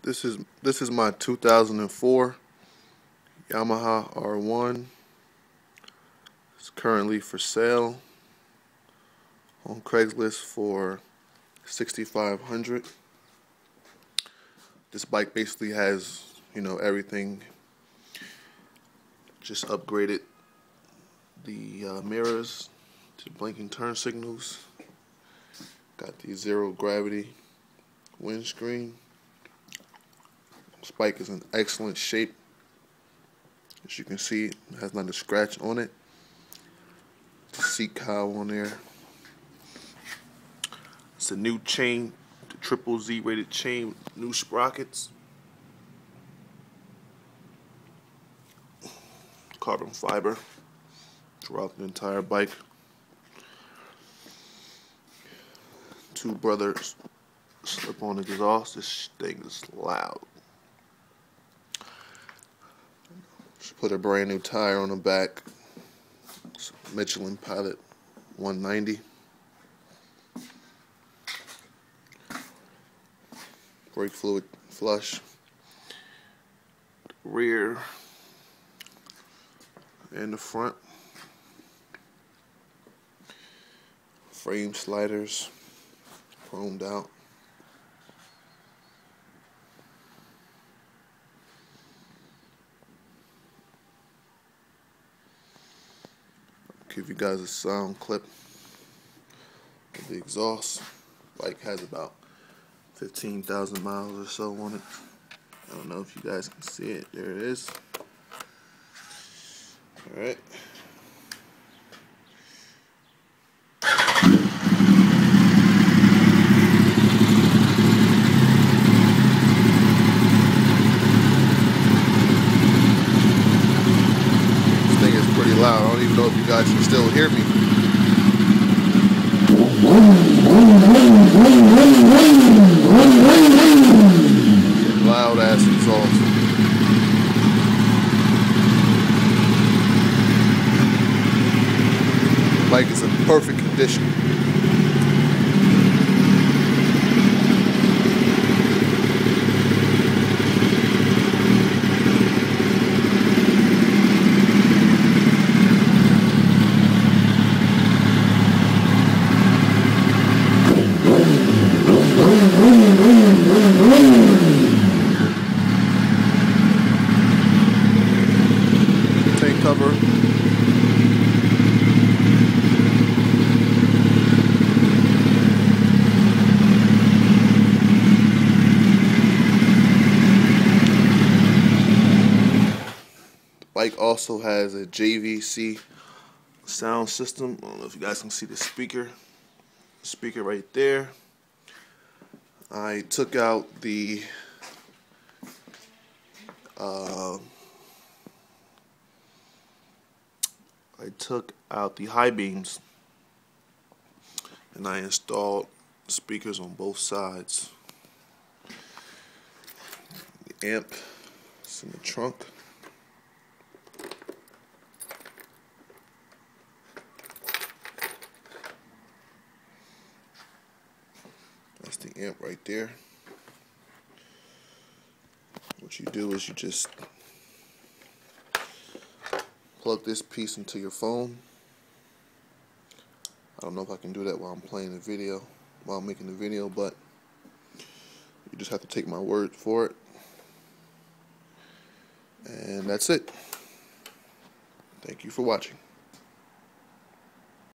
This is my 2004 Yamaha R1. It's currently for sale on Craigslist for $6,500. This bike basically has, everything. Just upgraded the mirrors to blinking turn signals. Got the zero gravity windscreen. This bike is in excellent shape. As you can see, it has not a scratch on it. Seat cowl on there. It's a new chain, the triple Z rated chain, new sprockets. Carbon fiber throughout the entire bike. Two brothers slip on the exhaust. This thing is loud. Should put a brand new tire on the back. It's a Michelin Pilot 190. Brake fluid flush. The rear and the front. Frame sliders, chromed out. Give you guys a sound clip of the exhaust. Bike has about 15,000 miles or so on it. I don't know if you guys can see it. There it is. Alright. This thing is pretty loud. I don't even know if you guys can still hear me. Loud ass exhaust. Bike is in perfect condition. Tank cover. Bike also has a JVC sound system. I don't know if you guys can see the speaker right there. I took out the high beams and I installed speakers on both sides. The amp is in the trunk. That's the amp right there. What you do is you just plug this piece into your phone. I don't know if I can do that while I'm playing the video, while I'm making the video, but you just have to take my word for it. And that's it. Thank you for watching.